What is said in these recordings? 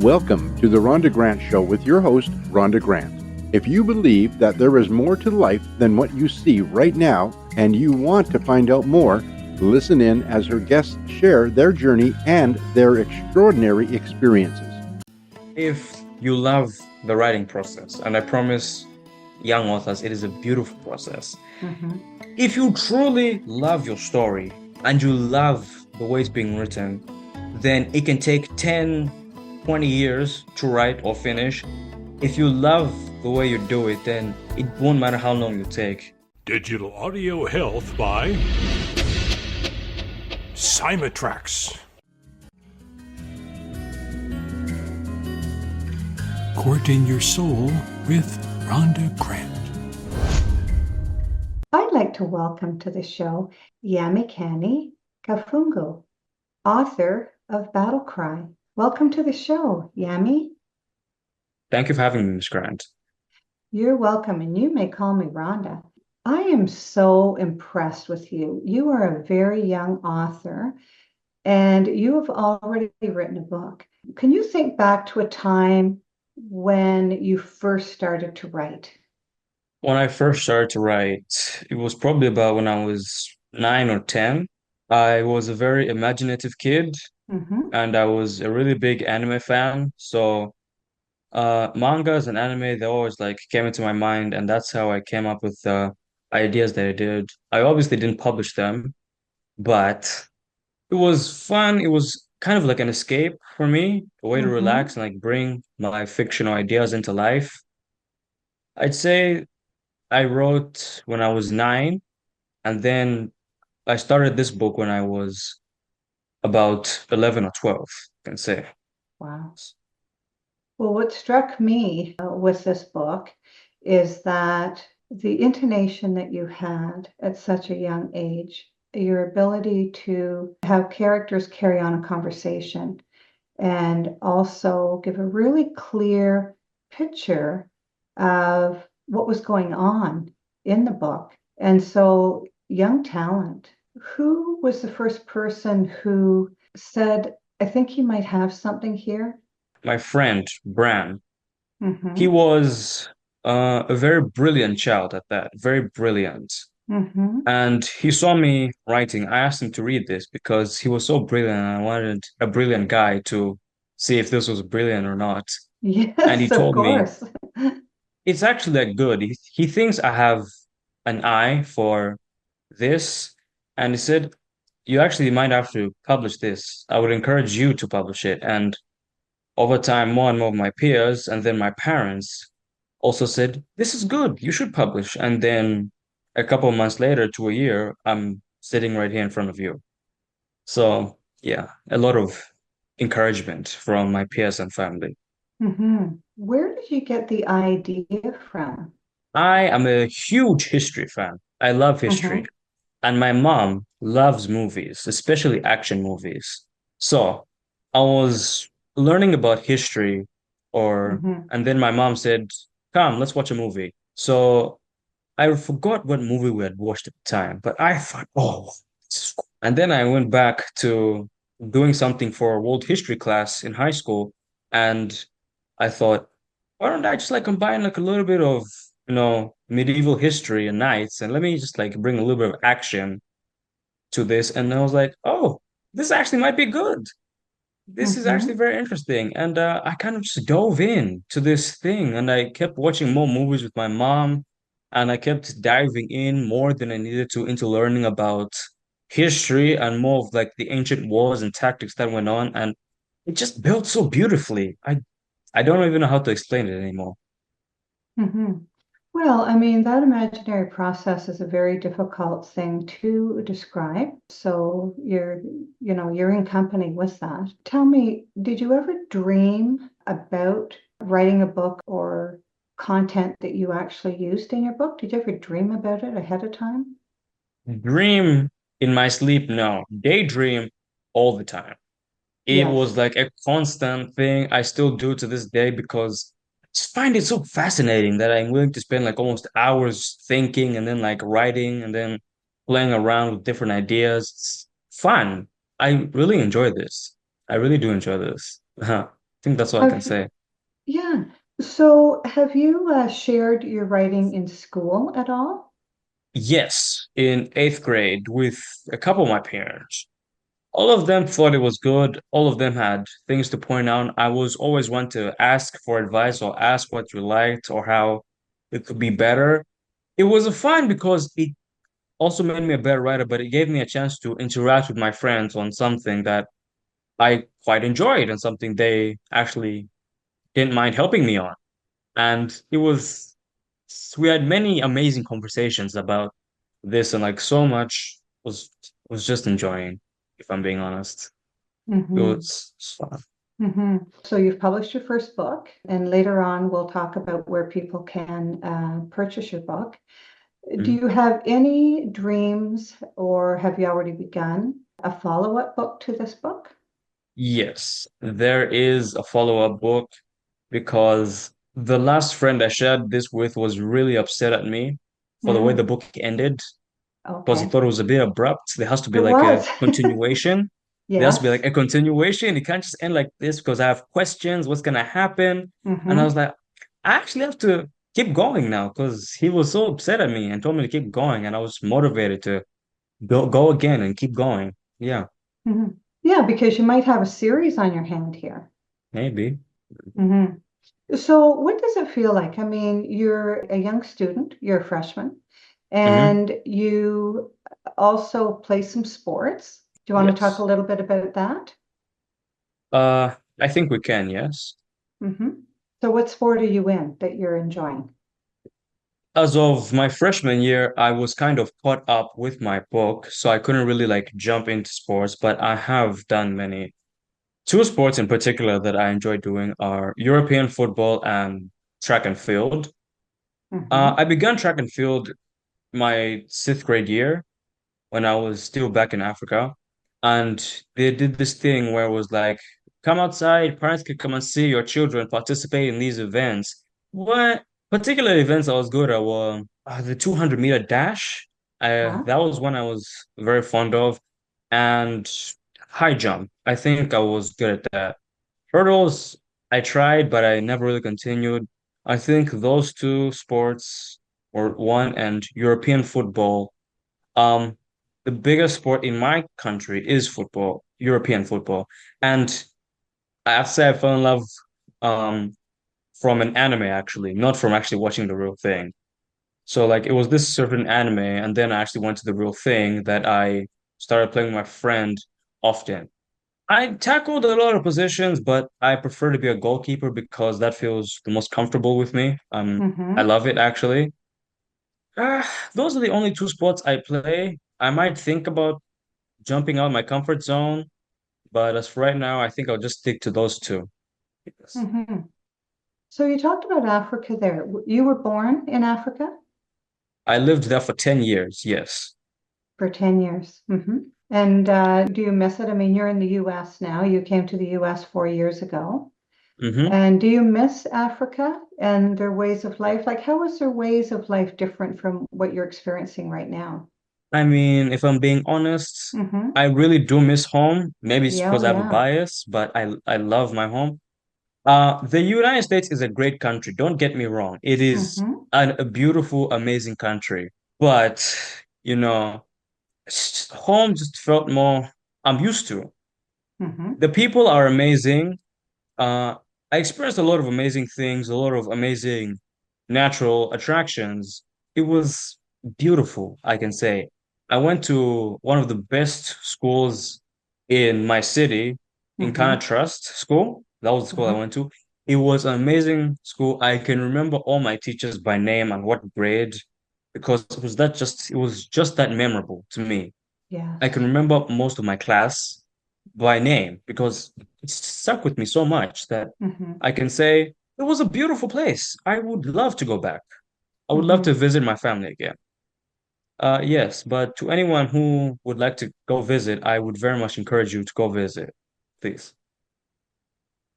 Welcome to the Rhonda Grant Show with your host, Rhonda Grant. If you believe that there is more to life than what you see right now, and you want to find out more, listen in as her guests share their journey and their extraordinary experiences. If you love the writing process, and I promise young authors, it is a beautiful process. If you truly love your story and you love the way it's being written, then it can take 10, 20 years to write or finish. If you love the way you do it, then it won't matter how long you take. Digital Audio Health by Simatrax. Courting Your Soul with Rhonda Grant. I'd like to welcome to the show Yamikani Kafungu, author of Battle Cry. Welcome to the show, Yami. Thank you for having me, Ms. Grant. You're welcome, and you may call me Rhonda. I am so impressed with you. You are a very young author, and you have already written a book. Can you think back to a time when you first started to write? When I first started to write, it was probably about when I was 9 or 10. I was a very imaginative kid, and I was a really big anime fan. So mangas and anime, they always like came into my mind, and that's how I came up with the ideas that I did. I obviously didn't publish them, but it was fun. It was kind of like an escape for me, a way to relax and like bring my fictional ideas into life. I'd say I wrote when I was 9, and then I started this book when I was about 11 or 12, I can say. Wow. Well, what struck me with this book is that the intonation that you had at such a young age, your ability to have characters carry on a conversation and also give a really clear picture of what was going on in the book. And so, young talent. Who was the first person who said, I think you might have something here? My friend, Bran, he was a very brilliant child at that, very brilliant. And he saw me writing. I asked him to read this because he was so brilliant, and I wanted a brilliant guy to see if this was brilliant or not. And he Yes, of told me, course. it's actually that good. He thinks I have an eye for this. And he said, you actually might have to publish this. I would encourage you to publish it. And over time, more and more of my peers and then my parents also said, this is good. You should publish. And then a couple of months later to a year, I'm sitting right here in front of you. So, yeah, a lot of encouragement from my peers and family. Where did you get the idea from? I am a huge history fan. I love history. And my mom loves movies, especially action movies. So I was learning about history and then my mom said, come, let's watch a movie. So I forgot what movie we had watched at the time, but I thought, oh, this is cool. And then I went back to doing something for a world history class in high school. And I thought, why don't I just like combine like a little bit of, medieval history and knights, and let me just like bring a little bit of action to this. And I was like, oh, this actually might be good. This is actually very interesting. And I kind of just dove in to this thing, and I kept watching more movies with my mom, and I kept diving in more than I needed to into learning about history and more of like the ancient wars and tactics that went on. And it just built so beautifully. I don't even know how to explain it anymore. Well, I mean, that imaginary process is a very difficult thing to describe. So you're in company with that. Tell me, did you ever dream about writing a book or content that you actually used in your book? Did you ever dream about it ahead of time? Dream in my sleep, no. Daydream all the time. It was Yes. like a constant thing I still do to this day because I just find it so fascinating that I'm willing to spend like almost hours thinking and then like writing and then playing around with different ideas. It's fun. I really enjoy this. I really do enjoy this. think that's all I can Have, say. yeah. So have you shared your writing in school at all? Yes, in eighth grade with a couple of my parents. All of them thought it was good. All of them had things to point out. I was always one to ask for advice or ask what you liked or how it could be better. It was a fun because it also made me a better writer, but it gave me a chance to interact with my friends on something that I quite enjoyed and something they actually didn't mind helping me on. And we had many amazing conversations about this and like so much was just enjoying, if I'm being honest. It Mm-hmm. was fun. Mm-hmm. So you've published your first book, and later on we'll talk about where people can purchase your book. Do Mhm. you have any dreams, or have you already begun a follow-up book to this book? Yes, there is a follow-up book because the last friend I shared this with was really upset at me for the way the Mm, book ended because he okay. thought it was a bit abrupt. There has to be It like a was. continuation. There has to be Yes. like a continuation. It can't just end like this because I have questions. What's gonna happen? And I was Mm-hmm. like, I actually have to keep going now because he was so upset at me and told me to keep going, and I was motivated to go again and keep going. Yeah, Mm-hmm. Yeah, because you might have a series on your hand here. maybe. Mm-hmm. So what does it feel like? I mean, you're a young student, you're a freshman, Hmm. and you also play some sports. Do you want to talk a Yes. little bit about that? I think we can, yes. Mm-hmm. So what sport are you in that you're enjoying? As of my freshman year, I was kind of caught up with my book, so I couldn't really like jump into sports, but I have done many. Two sports in particular that I enjoy doing are European football and track and field. Mm-hmm. I began track and field my sixth grade year when I was still back in Africa. And they did this thing where it was like, come outside, parents could come and see your children participate in these events. What particular events I was good at were the 200-meter dash. Huh? That was one I was very fond of. And high jump. I think I was good at that. Hurdles, I tried, but I never really continued. I think those two sports were one, and European football. Um, the biggest sport in my country is football, European football. And I have to say I fell in love um from an anime actually, not from actually watching the real thing. So like it was this certain anime, and then I actually went to the real thing that I started playing with my friend often. I tackled a lot of positions, but I prefer to be a goalkeeper because that feels the most comfortable with me. I Mm-hmm. love it actually. Uh, those are the only two sports I play. I might think about jumping out my comfort zone, but as for right now, I think I'll just stick to those two. Yes. Mm-hmm. So you talked about Africa there. You were born in Africa I lived there for 10 years, yes. for 10 years. Mm-hmm. And do you miss it? I mean, you're in the US now. You came to the US 4 years ago. Hmm. And do you miss Africa and their ways of life? Like, how is their ways of life different from what you're experiencing right now? I mean, if I'm being honest, Mm-hmm. I really do miss home. Maybe it's Yeah, because oh, I have a yeah. bias, but I love my home. The United States is a great country. Don't get me wrong. It is Mm-hmm. a beautiful, amazing country. But, you know, home just felt more I'm used to. Mm-hmm. The people are amazing. Uh, I experienced a lot of amazing things, a lot of amazing natural attractions. It was beautiful, I can say. I went to one of the best schools in my city, in Kana Mm-hmm. Trust School. That was the school I Mm-hmm. went to. It was an amazing school. I can remember all my teachers by name and what grade because it was just that memorable to me. I can Yes. remember most of my class by name because it stuck with me so much that Mm-hmm. I can say it was a beautiful place. I would love to go back. I would love to Mm-hmm. visit my family again. Yes, but to anyone who would like to go visit, I would very much encourage you to go visit, please.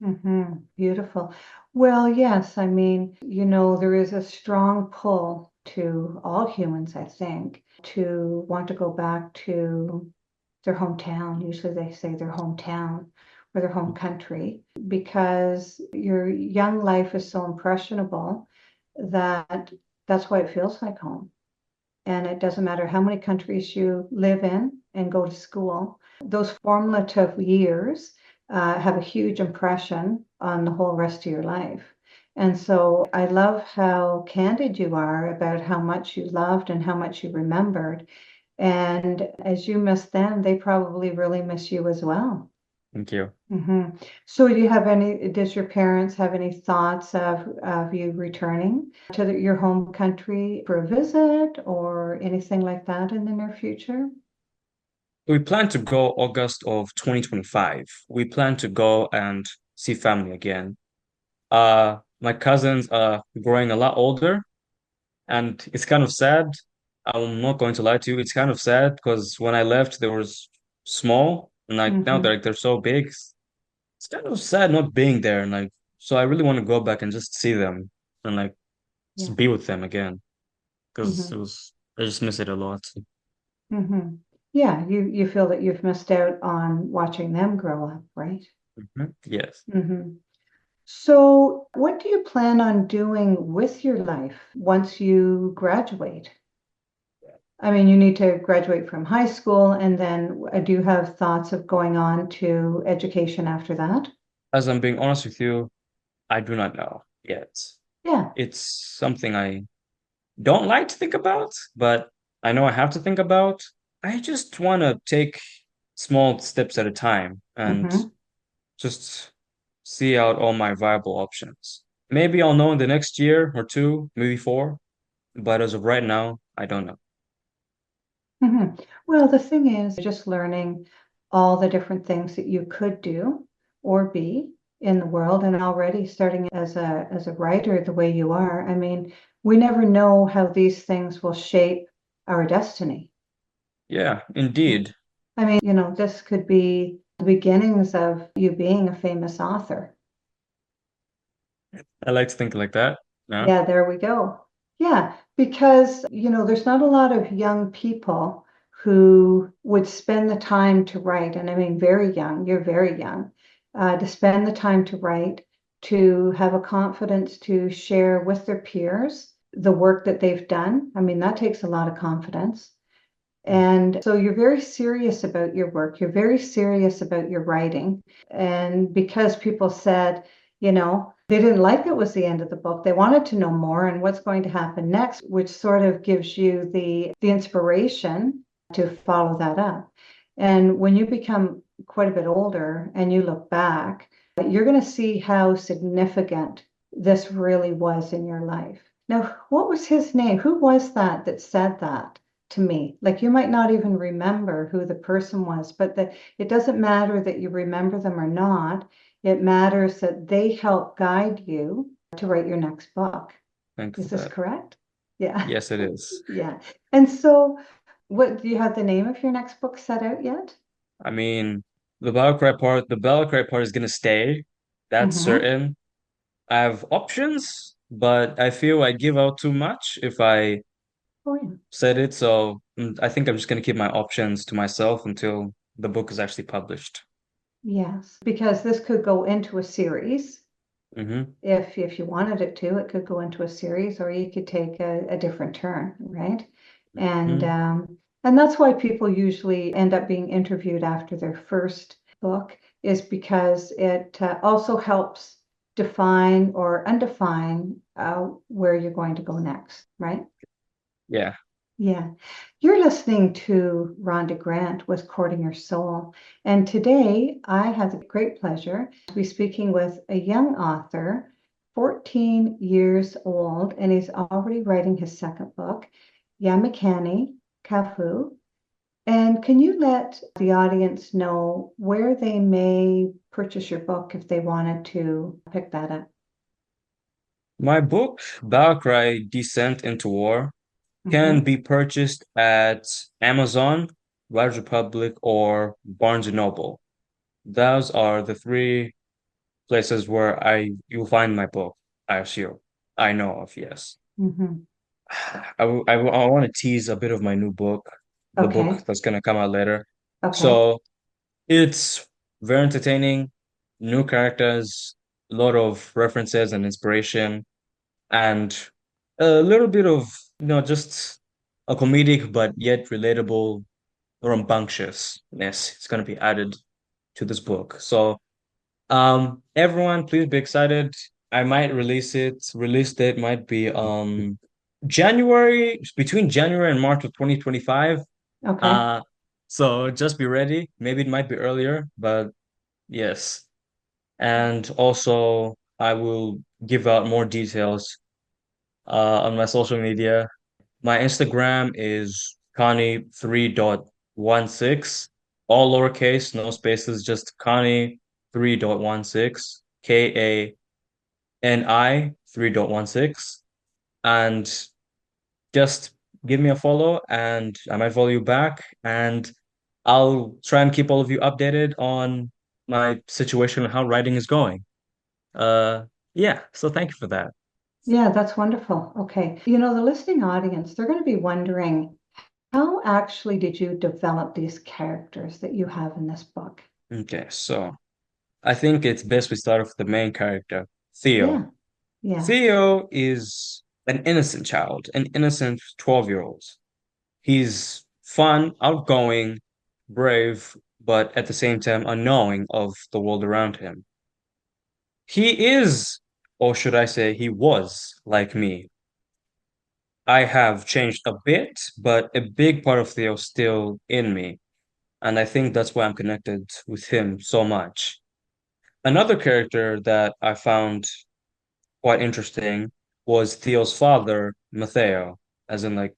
Mm-hmm. Beautiful. Well, yes, I mean, there is a strong pull to all humans, I think, to want to go back to their hometown. Usually they say their hometown, or their home country, because your young life is so impressionable that that's why it feels like home. And it doesn't matter how many countries you live in and go to school, those formative years have a huge impression on the whole rest of your life. And so I love how candid you are about how much you loved and how much you remembered. And as you miss them, they probably really miss you as well. Thank you. So does your parents have any thoughts of you returning to your home country for a visit or anything like that in the near future? We plan to go August of 2025. We plan to go and see family again. My cousins are growing a lot older, and it's kind of sad. I'm not going to lie to you. It's kind of sad because when I left, they were small, and like now Mm-hmm. they're so big. It's kind of sad not being there, and like so I really want to go back and just see them and like just Yeah. be with them again because Mm-hmm. I just miss it a lot. Mm-hmm. Yeah, you feel that you've missed out on watching them grow up, right? Yes. Mm-hmm. So, what do you plan on doing with your life once you graduate? I mean, you need to graduate from high school, and then do you have thoughts of going on to education after that? As I'm being honest with you, I do not know yet. Yeah. It's something I don't like to think about, but I know I have to think about. I just want to take small steps at a time and Mm-hmm. just see out all my viable options. Maybe I'll know in the next year or two, maybe four, but as of right now, I don't know. Mm-hmm. Well, the thing is just learning all the different things that you could do or be in the world, and already starting as a writer the way you are. I mean, we never know how these things will shape our destiny. Yeah, indeed. I mean, this could be the beginnings of you being a famous author. I like to think like that. Yeah. Yeah, there we go. Yeah, because, there's not a lot of young people who would spend the time to write. And I mean, very young, you're very young, to spend the time to write, to have a confidence to share with their peers the work that they've done. I mean, that takes a lot of confidence. And so you're very serious about your work. You're very serious about your writing. And because people said, they didn't like it was the end of the book, they wanted to know more and what's going to happen next, which sort of gives you the inspiration to follow that up. And when you become quite a bit older and you look back, you're going to see how significant this really was in your life. Now, what was his name? Who was that said that to me? Like, you might not even remember who the person was, but it doesn't matter that you remember them or not. It matters that they help guide you to write your next book. Thanks Is for this that. correct? Yeah. Yes, it is. Yeah. And so, what do you have the name of your next book set out yet? I mean, the battle cry part is gonna stay. That's Mm-hmm. certain. I have options, but I feel I give out too much if I Oh, yeah. said it. So I think I'm just gonna keep my options to myself until the book is actually published. Yes, because this could go into a series. Mm-hmm. If you wanted it to, it could go into a series, or you could take a different turn, right? And Mm-hmm. and that's why people usually end up being interviewed after their first book, is because it also helps define or undefine where you're going to go next, right? Yeah. Yeah. You're listening to Rhonda Grant with Courting Your Soul. And today I have the great pleasure to be speaking with a young author, 14 years old, and he's already writing his second book, Yamikani Kafu. And can you let the audience know where they may purchase your book if they wanted to pick that up? My book, Valkyrie Descent into War, can Mm-hmm. be purchased at Amazon, Rise Republic, or Barnes& and Noble. Those are the three places where you'll find my book, I assume. I know of, yes. Mm-hmm. I want to tease a bit of my new book, the book Okay. that's going to come out later. Okay. So it's very entertaining. new characters, a lot of references and inspiration, and a little bit of, just a comedic but yet relatable rambunctiousness is going to be added to this book. So, everyone, please be excited. I might release it. Release date might be between January and March of 2025. Okay. Uh, so just be ready. Maybe it might be earlier, but yes. And also, I will give out more details on my social media. My Instagram is Connie3.16, all lowercase, no spaces, just Connie3.16, Kani 3.16. And just give me a follow and I might follow you back. And I'll try and keep all of you updated on my situation and how writing is going. Uh, yeah, so thank you for that. Yeah, that's wonderful. Okay. The listening audience, they're going to be wondering, how actually did you develop these characters that you have in this book? Okay, so I think it's best we start with the main character, Theo. Yeah. Yeah. Theo is an innocent child, an innocent 12-year-old. He's fun, outgoing, brave, but at the same time unknowing of the world around him. He is, or should I say, he was like me. I have changed a bit, but a big part of Theo's still in me. And I think that's why I'm connected with him so much. Another character that I found quite interesting was Theo's father, Matheo, as in like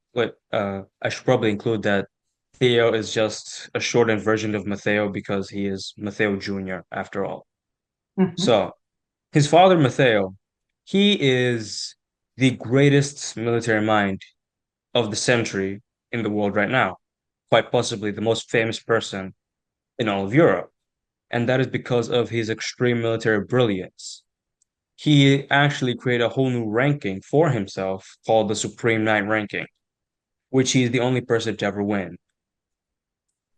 I should probably include that Theo is just a shortened version of Matheo because he is Matheo Jr. after all. Hmm. So his father, Matheo, he is the greatest military mind of the century in the world right now, quite possibly the most famous person in all of Europe. And that is because of his extreme military brilliance. He actually created a whole new ranking for himself called the Supreme Knight ranking, which he's the only person to ever win.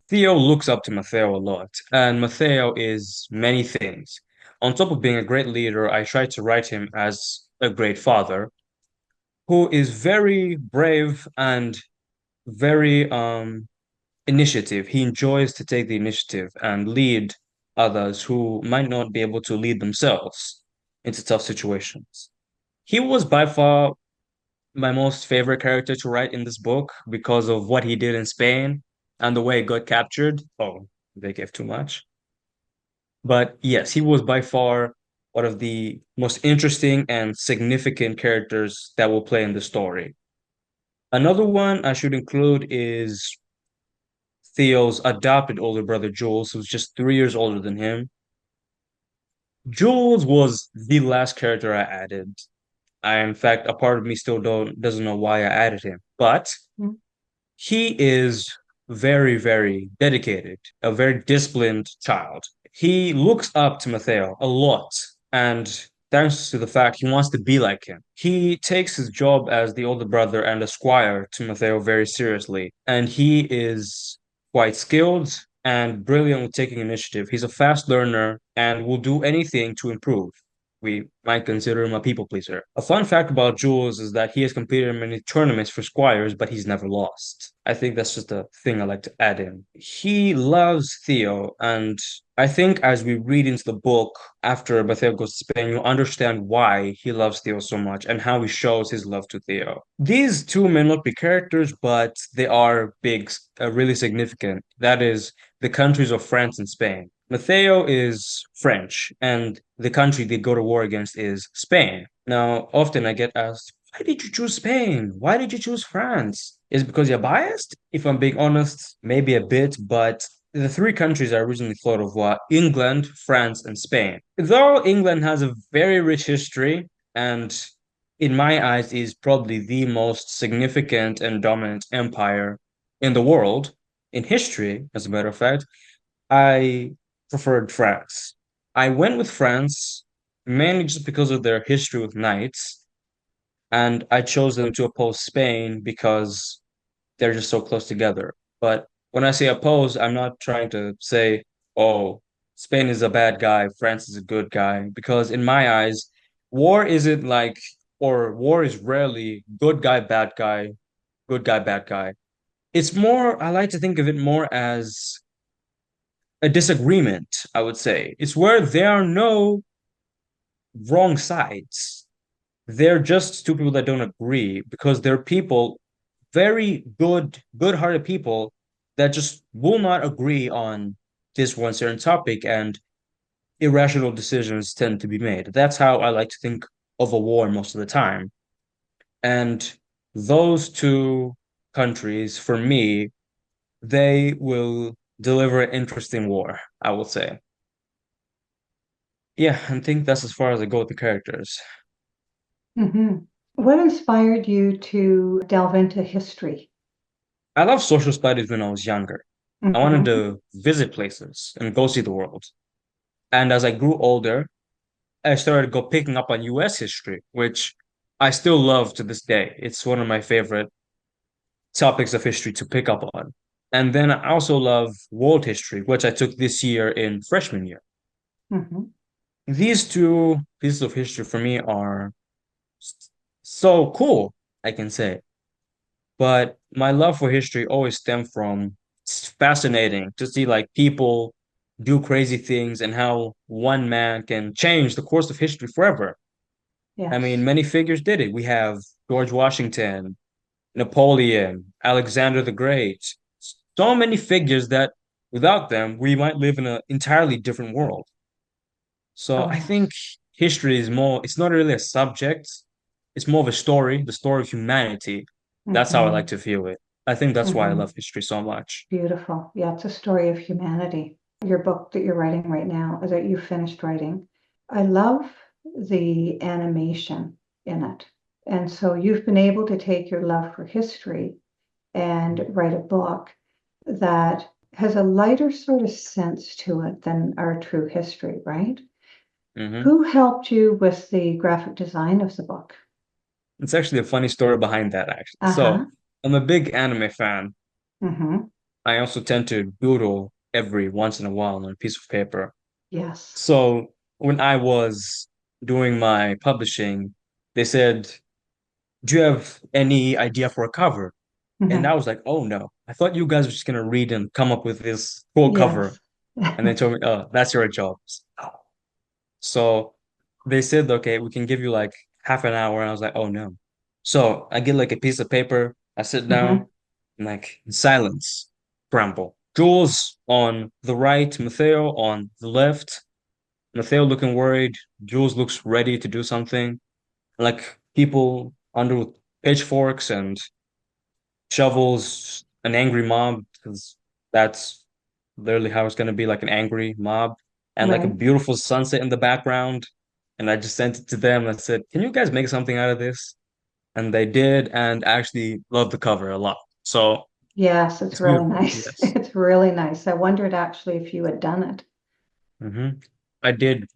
Theo looks up to Matteo a lot, and Matteo is many things. On top of being a great leader, I try to write him as a great father who is very brave and very initiative. He enjoys to take the initiative and lead others who might not be able to lead themselves into tough situations. He was by far my most favorite character to write in this book because of what he did in Spain and the way it got captured. Oh, they gave too much. But yes, he was by far one of the most interesting and significant characters that will play in the story. Another one I should include is Theo's adopted older brother, Jules, who's just 3 years older than him. Jules was the last character I added. In fact, a part of me still doesn't know why I added him, but he is very, very dedicated, a very disciplined child. He looks up to Matteo a lot, and thanks to the fact he wants to be like him. He takes his job as the older brother and a squire to Matteo very seriously, and he is quite skilled and brilliant with taking initiative. He's a fast learner and will do anything to improve. We might consider him a people pleaser. A fun fact about Jules is that he has competed in many tournaments for squires, but he's never lost. I think that's just a thing I like to add in. He loves Theo, and I think as we read into the book after Matteo goes to Spain, you'll understand why he loves Theo so much and how he shows his love to Theo. These two may not be characters, but they are big, really significant. That is the countries of France and Spain. Matteo is French, and the country they go to war against is Spain. Now, often I get asked, why did you choose Spain? Why did you choose France? Is it because you're biased? If I'm being honest, maybe a bit, but the three countries I originally thought of were England, France, and Spain. Though England has a very rich history and in my eyes is probably the most significant and dominant empire in the world in history, as a matter of fact, I preferred France. I went with France mainly just because of their history with knights, and I chose them to oppose Spain because they're just so close together. But when I say oppose, I'm not trying to say, oh, Spain is a bad guy, France is a good guy, because in my eyes, war isn't like, or war is rarely good guy, bad guy. It's more, I like to think of it more as a disagreement, I would say. It's where there are no wrong sides. They're just two people that don't agree because they're people, very good-hearted people that just will not agree on this one certain topic, and irrational decisions tend to be made. That's how I like to think of a war most of the time. And those two countries, for me, they will deliver an interesting war, I will say. Yeah, I think that's as far as I go with the characters. Mm-hmm. What inspired you to delve into history? I loved social studies when I was younger. I wanted Mm-hmm. to visit places and go see the world. And as I grew older, I started go picking up on US history, which I still love to this day. It's one of my favorite topics of history to pick up on. And then I also love world history, which I took this year in freshman year. Mm-hmm. These two pieces of history for me are so cool, I can say. But my love for history always stemmed from it's fascinating to see like people do crazy things and how one man can change the course of history forever. I mean, Yes. many figures did it. We have George Washington, Napoleon, Alexander the Great. So many figures that without them, we might live in an entirely different world. So Oh, I yes. think history is more, it's not really a subject, it's more of a story, the story of humanity. That's how I Mm-hmm. like to view it. I think that's why I Mm-hmm. love history so much. Beautiful. Yeah, it's a story of humanity. Your book that you're writing right now, or that you finished writing, I love the animation in it. And so you've been able to take your love for history and write a book that has a lighter sort of sense to it than our true history, right? Hmm. Who helped you with the graphic design of the book? It's actually a funny story behind that, actually. So Uh-huh. I'm a big anime fan. Mm-hmm. I also tend to doodle every once in a while on a piece of paper. Yes. So when I was doing my publishing, they said, "Do you have any idea for a cover?" And Mm-hmm. I was like, "Oh no, I thought you guys were just gonna read and come up with this cool cover." Yes. And they told me, "Oh, that's your job." So they said, "Okay, we can give you like half an hour." And I was like, "Oh no." So I get like a piece of paper, I sit Mm-hmm. down, and like in silence, Bramble. Jules on the right, Matheo on the left. Matteo looking worried. Jules looks ready to do something. Like people under with pitchforks and shovels, an angry mob, because that's literally how it's gonna be, like an angry mob, and like a Right. beautiful sunset in the background. And I just sent it to them and I said, "Can you guys make something out of this?" And they did, and I actually loved the cover a lot. So Yes, it's it's really beautiful. nice. Yes. It's really nice. I wondered actually if you had done it. Hmm. I did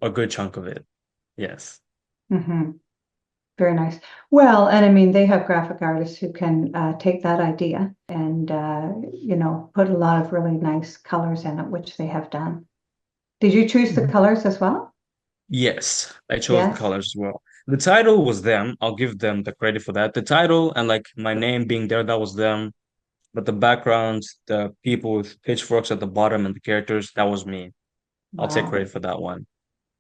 a good chunk of it. Yes. Hmm. Very nice. Well, and I mean, they have graphic artists who can take that idea and, put a lot of really nice colors in it, which they have done. Did you choose the colors as well? Yes, I chose the Yes. colors as well. The title was them. I'll give them the credit for that. The title and like my name being there, that was them. But the background, the people with pitchforks at the bottom and the characters, that was me. I'll take Wow. credit for that one.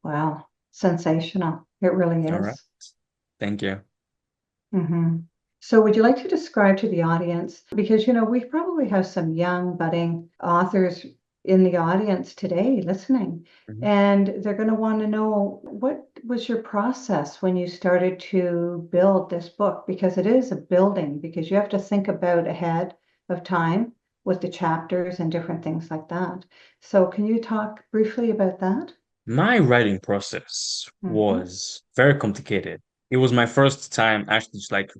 Wow. Sensational. It really All right. is. Thank you. Hmm. So would you like to describe to the audience, because we probably have some young budding authors in the audience today listening, Mhm. and they're going to want to know what was your process when you started to build this book, because it is a building, because you have to think about ahead of time with the chapters and different things like that. So can you talk briefly about that? My writing process Hmm. was very complicated. It was my first time actually just like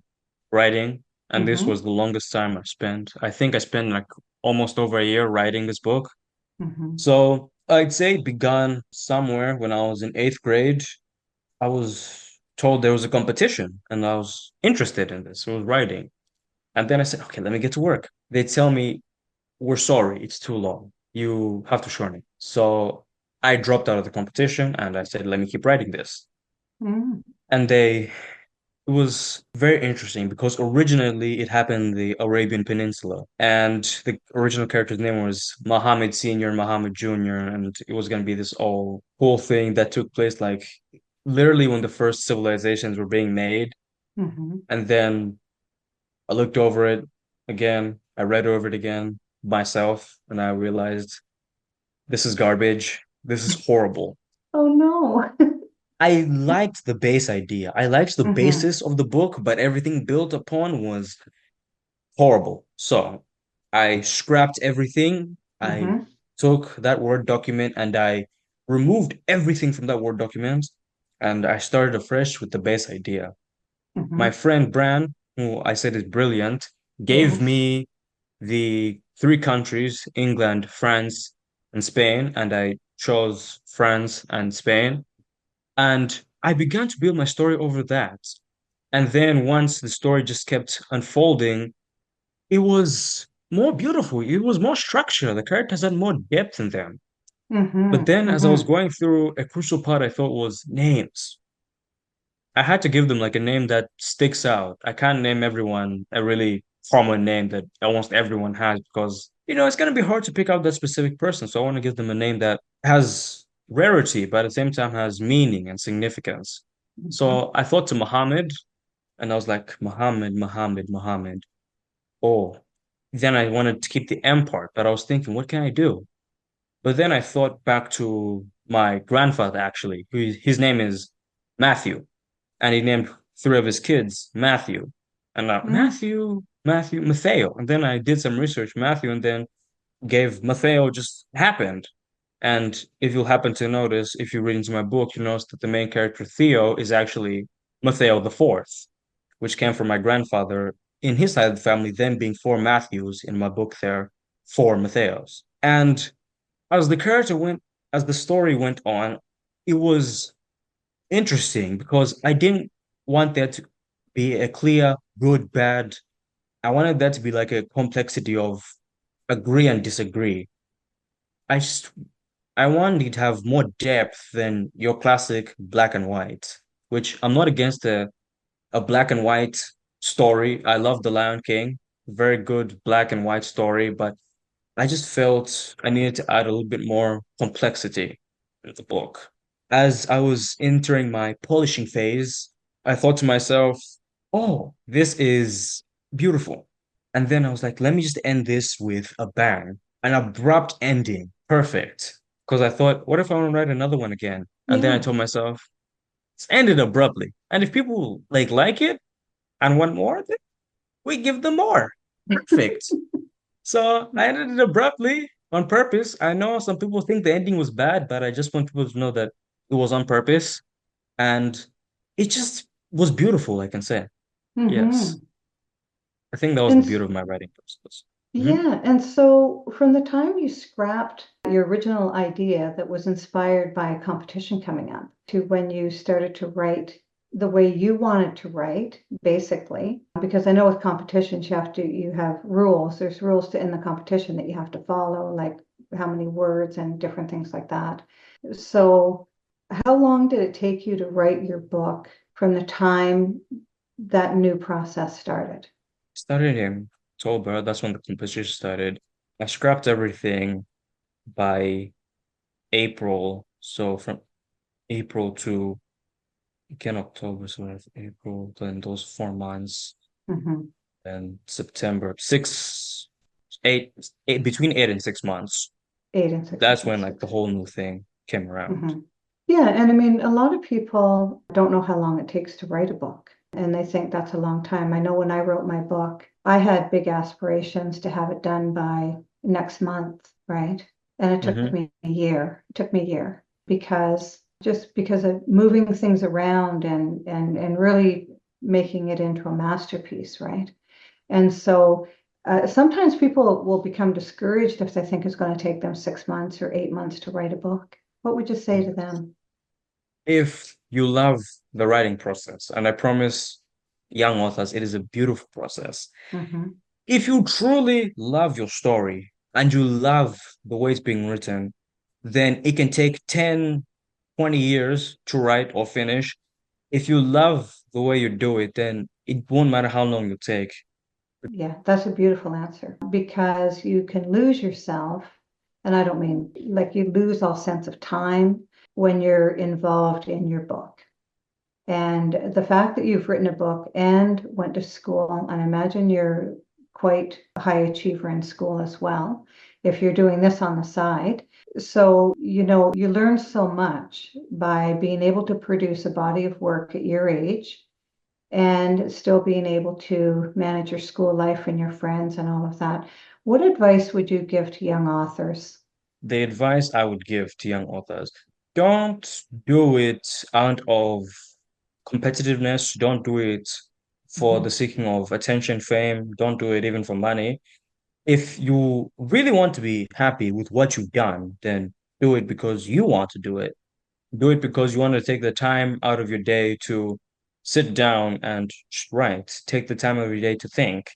writing, and this Hmm. was the longest time I've spent. I think I spent like almost over a year writing this book. Hmm. So I'd say it began somewhere when I was in eighth grade. I was told there was a competition and I was interested in this. I was writing. And then I said, okay, let me get to work. They tell me, we're sorry, it's too long. you have to shorten it. So I dropped out of the competition and I said, let me keep writing this. Mm. And it was very interesting because originally it happened in the Arabian Peninsula, and the original character's name was Muhammad Senior and Muhammad Junior, and it was going to be this all cool thing that took place like literally when the first civilizations were being made. Mm-hmm. And then I looked over it again, I read over it again myself, and I realized this is garbage. This is horrible. Oh no. I liked the base idea. I liked the Mm-hmm. basis of the book, but everything built upon was horrible. So I scrapped everything. I Mm-hmm. took that Word document and I removed everything from that Word document and I started afresh with the base idea. My Mm-hmm. friend Bran, who I said is brilliant, gave Yes. me the three countries, England, France, and Spain, and I chose France and Spain. And I began to build my story over that. And then once the story just kept unfolding, it was more beautiful. It was more structure. The characters had more depth in them. But Mm-hmm. then as I was Mm-hmm. going through, a crucial part I thought was names. I had to give them like a name that sticks out. I can't name everyone a really common name that almost everyone has because, it's going to be hard to pick out that specific person. So I want to give them a name that has rarity, but at the same time has meaning and significance. Mm-hmm. So I thought to Muhammad, and I was like, Muhammad, Muhammad, Muhammad. Oh, then I wanted to keep the M part, but I was thinking, what can I do? But then I thought back to my grandfather, actually, his name is Matthew, and he named three of his kids Matthew. And Mm-hmm. Matheo. And then I did some research, Matthew, and then gave Matheo just happened. And if you'll happen to notice, if you read into my book, you notice that the main character Theo is actually Matheo the Fourth, which came from my grandfather in his side of the family, then being four Matthews in my book there, four Matheos. And as the character went, as the story went on, it was interesting because I didn't want there to be a clear good, bad. I wanted that to be like a complexity of agree and disagree. I just I wanted it to have more depth than your classic black and white, which I'm not against a black and white story. I love The Lion King, very good black and white story, but I just felt I needed to add a little bit more complexity in the book. As I was entering my polishing phase, I thought to myself, oh, this is beautiful. And then I was like, let me just end this with a bang, an abrupt ending. Perfect. Because I thought, what if I want to write another one again? And then I Yeah. told myself, it's ended abruptly. And if people like it and want more, then we give them more. Perfect. So I ended it abruptly on purpose. I know some people think the ending was bad, but I just want people to know that it was on purpose and it just was beautiful, I can say. Yes. Mm-hmm. I think that was the And beauty of my writing process. Mhm. yeah, and so from the time you scrapped your original idea that was inspired by a competition coming up to when you started to write the way you wanted to write, basically, because I know with competitions you have rules. There's rules to in the competition that you have to follow, like how many words and different things like that. So how long did it take you to write your book from the time that new process started? Started in October. That's when the competition started. I scrapped everything by April. So from April to again October, so that's April, then those 4 months, Mhm. then September, 8 between 8 and 6 months. 8 and 6 That's months. when like the whole new thing came around. Mhm. Yeah, and I mean, a lot of people don't know how long it takes to write a book, and they think that's a long time. I know when I wrote my book, I had big aspirations to have it done by next month, right? And it took Hmm. me a year. It took me a year because just because of moving things around and really making it into a masterpiece, right? And so sometimes people will become discouraged if they think it's going to take them 6 months or 8 months to write a book. What would you say to them? If you love the writing process, and I promise young authors, it is a beautiful process. Hmm. If you truly love your story, and you love the way it's being written, then it can take 10, 20 years to write or finish. If you love the way you do it, then it won't matter how long you take. Yeah, that's a beautiful answer because you can lose yourself. And I don't mean like you lose all sense of time when you're involved in your book. And the fact that you've written a book and went to school, and I imagine you're quite a high achiever in school as well, if you're doing this on the side. So, you learn so much by being able to produce a body of work at your age and still being able to manage your school life and your friends and all of that. What advice would you give to young authors? The advice I would give to young authors, don't do it out of competitiveness. Don't do it for the Mhm. seeking of attention, fame. Don't do it even for money. If you really want to be happy with what you've done, then do it because you want to do it. Do it because you want to take the time out of your day to sit down and write. Take the time of your day to think.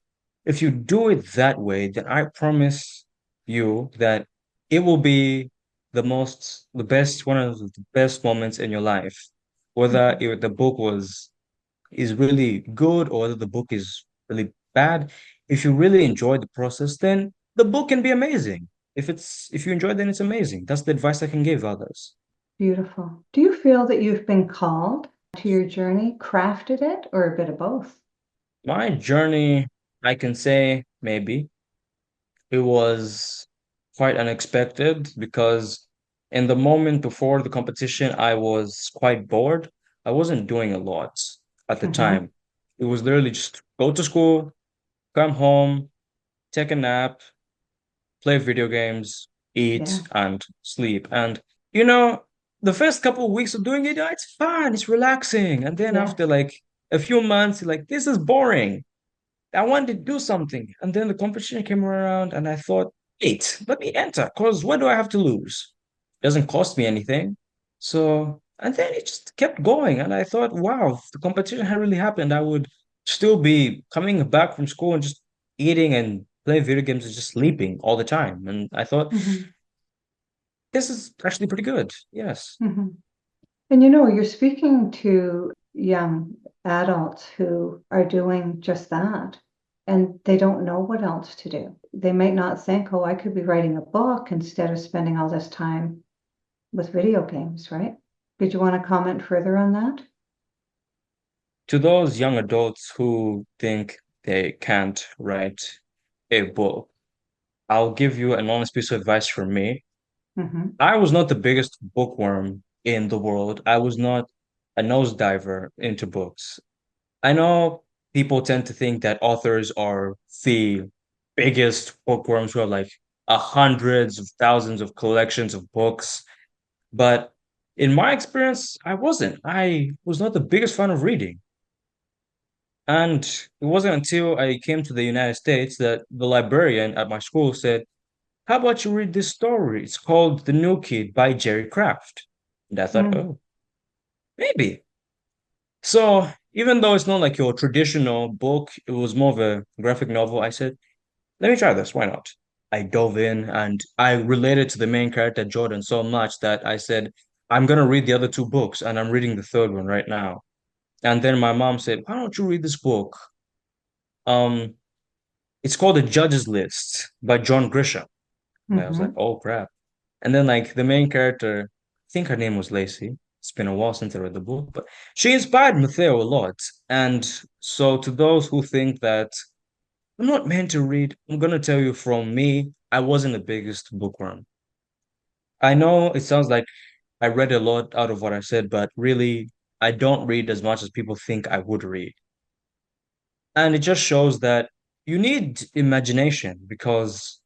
If you do it that way, then I promise you that it will be the best, one of the best moments in your life. Whether the book is really good or whether the book is really bad, if you really enjoy the process, then the book can be amazing. If you enjoy it, then it's amazing. That's the advice I can give others. Beautiful. Do you feel that you've been called to your journey, crafted it, or a bit of both? My journey, I can say maybe it was quite unexpected because in the moment before the competition, I was quite bored. I wasn't doing a lot at the Mhm. time. It was literally just go to school, come home, take a nap, play video games, Yeah, eat, and sleep. And you know, the first couple of weeks of doing it, it's fun, it's relaxing. And then yeah. after like a few months, you're like, this is boring. I wanted to do something. And then the competition came around and I thought, wait, let me enter, because what do I have to lose? It doesn't cost me anything. So, and then it just kept going. And I thought, wow, if the competition had really happened, I would still be coming back from school and just eating and playing video games and just sleeping all the time. And I thought, Mhm. this is actually pretty good. Yes. Mhm. And you're speaking to young adults who are doing just that, and they don't know what else to do. They might not think, oh, I could be writing a book instead of spending all this time with video games, right? Did you want to comment further on that? To those young adults who think they can't write a book, I'll give you an honest piece of advice from me. Hmm. I was not the biggest bookworm in the world. I was not a nosediver into books. I know people tend to think that authors are the biggest bookworms who have like hundreds of thousands of collections of books. But in my experience, I wasn't. I was not the biggest fan of reading. And it wasn't until I came to the United States that the librarian at my school said, how about you read this story? It's called The New Kid by Jerry Craft. And I thought, Mm. oh, maybe. So even though it's not like your traditional book, it was more of a graphic novel. I said, let me try this. Why not? I dove in and I related to the main character, Jordan, so much that I said, I'm going to read the other two books and I'm reading the third one right now. And then my mom said, why don't you read this book? Um, it's called The Judge's List by John Grisham. And I was like, Hmm. oh crap. And then like the main character, I think her name was Lacey. It's been a while since I read the book, but she inspired Matheo a lot. And so to those who think that I'm not meant to read, I'm gonna tell you from me, I wasn't the biggest bookworm. I know it sounds like I read a lot out of what I said, but really I don't read as much as people think I would read. And it just shows that you need imagination because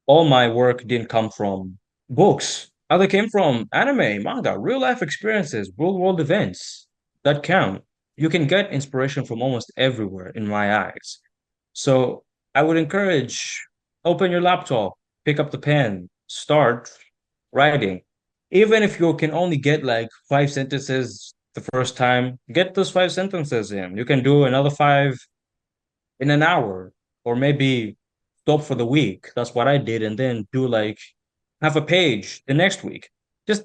all my work didn't come from books. Other came from anime, manga, real life experiences, real world events that count. You can get inspiration from almost everywhere in my eyes. So I would encourage open your laptop, pick up the pen, start writing. Even if you can only get like 5 sentences the first time, get those 5 sentences in. You can do another five in an hour or maybe stop for the week. That's what I did, and then do like half a page the next week. Just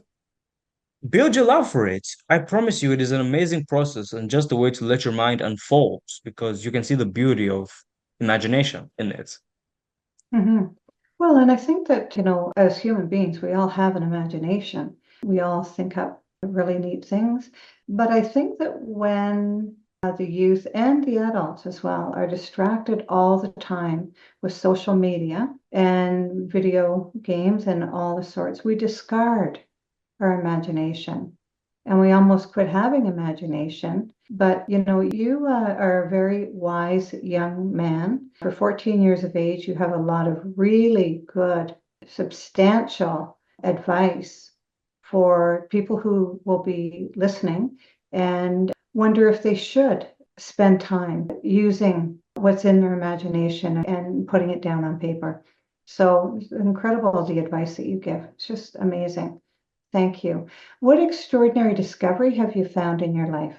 build your love for it. I promise you, it is an amazing process and just a way to let your mind unfold because you can see the beauty of imagination in it. Mm-hmm. Well, and I think that, as human beings, we all have an imagination. We all think up really neat things. But I think that when the youth and the adults as well are distracted all the time with social media and video games and all the sorts, we discard our imagination and we almost quit having imagination. But you are a very wise young man. For 14 years of age, you have a lot of really good, substantial advice for people who will be listening and wonder if they should spend time using what's in their imagination and putting it down on paper. So it's incredible, the advice that you give. It's just amazing. Thank you. What extraordinary discovery have you found in your life?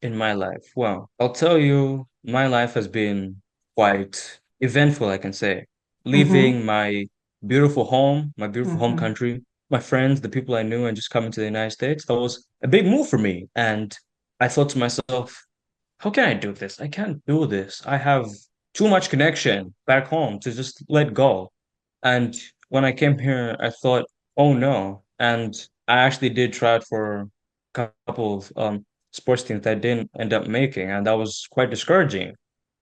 In my life, well, I'll tell you, my life has been quite eventful, I can say. Mm-hmm. Leaving my beautiful home Mm-hmm. country, my friends, the people I knew, and just coming to the United States, that was a big move for me. And I thought to myself, how can I do this? I can't do this. I have too much connection back home to just let go. And when I came here, I thought, oh no. And I actually did try it for a couple of sports teams that I didn't end up making. And that was quite discouraging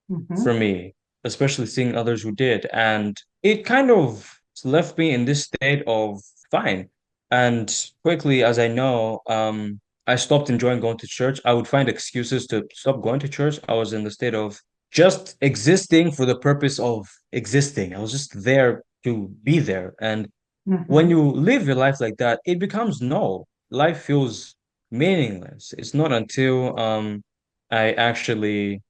for Mm-hmm. me, especially seeing others who did. And it kind of left me in this state of fine. And quickly, as I know, I stopped enjoying going to church. I would find excuses to stop going to church. I was in the state of just existing for the purpose of existing. I was just there to be there. And when Mm-hmm. you live your life like that, it becomes null. Life feels meaningless. It's not until I actually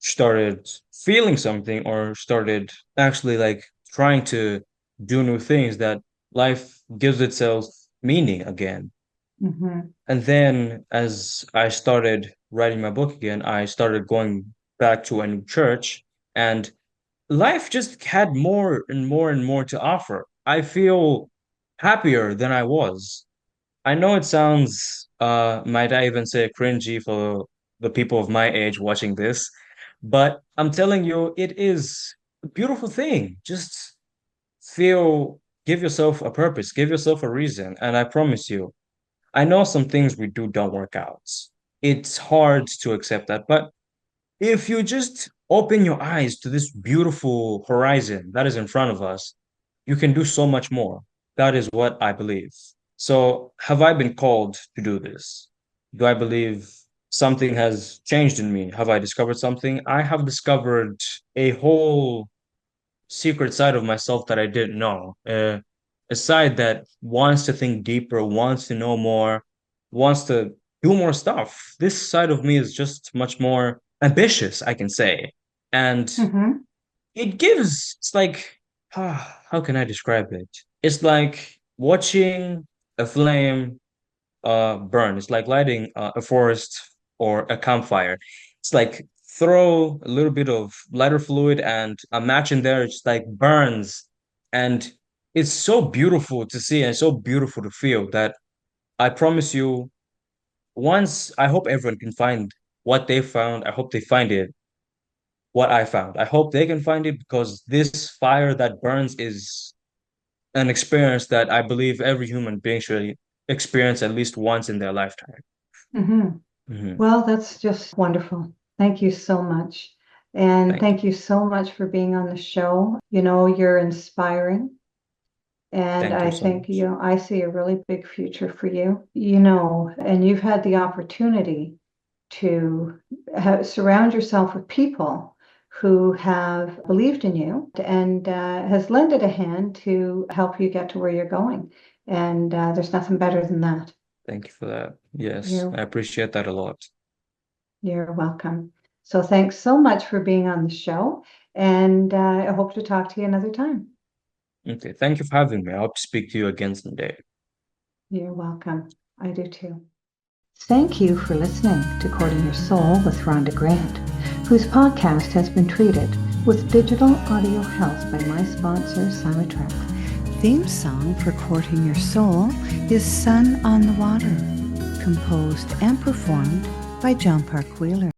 started feeling something or started actually like trying to do new things that life gives itself meaning again. Mm-hmm. And then as I started writing my book again, I started going back to a new church and life just had more and more and more to offer. I feel happier than I was. I know it sounds, might I even say, cringy for the people of my age watching this, but I'm telling you, it is a beautiful thing. Just feel, give yourself a purpose, give yourself a reason. And I promise you, I know some things we do don't work out. It's hard to accept that, but if you just open your eyes to this beautiful horizon that is in front of us, you can do so much more. That is what I believe. So, have I been called to do this? Do I believe something has changed in me? Have I discovered something? I have discovered a whole secret side of myself that I didn't know. A side that wants to think deeper, wants to know more, wants to do more stuff. This side of me is just much more ambitious, I can say. And Mm-hmm. it's like, how can I describe it? It's like watching a flame burn. It's like lighting a forest or a campfire. It's like throw a little bit of lighter fluid and a match in there. It's like burns, and it's so beautiful to see and so beautiful to feel that I promise you, once I hope everyone can find what they found. I hope they find it what I found. I hope they can find it because this fire that burns is an experience that I believe every human being should experience at least once in their lifetime. Mm-hmm. Mhm. Well, that's just wonderful. Thank you so much. And Thank you. thank you so much for being on the show. You're inspiring. And Thank you I so think, much. I see a really big future for you, and you've had the opportunity to surround yourself with people who have believed in you and has lended a hand to help you get to where you're going. And there's nothing better than that. Thank you for that. Yes, You're I appreciate that a lot. you're welcome. So thanks so much for being on the show, and I hope to talk to you another time. Okay, thank you for having me. I hope to speak to you again someday. You're welcome. I do too. Thank you for listening to Courting Your Soul with Rhonda Grant, whose podcast has been treated with digital audio help by my sponsor, Simatrack. Theme song for Courting Your Soul is Sun on the Water, composed and performed by John Park Wheeler.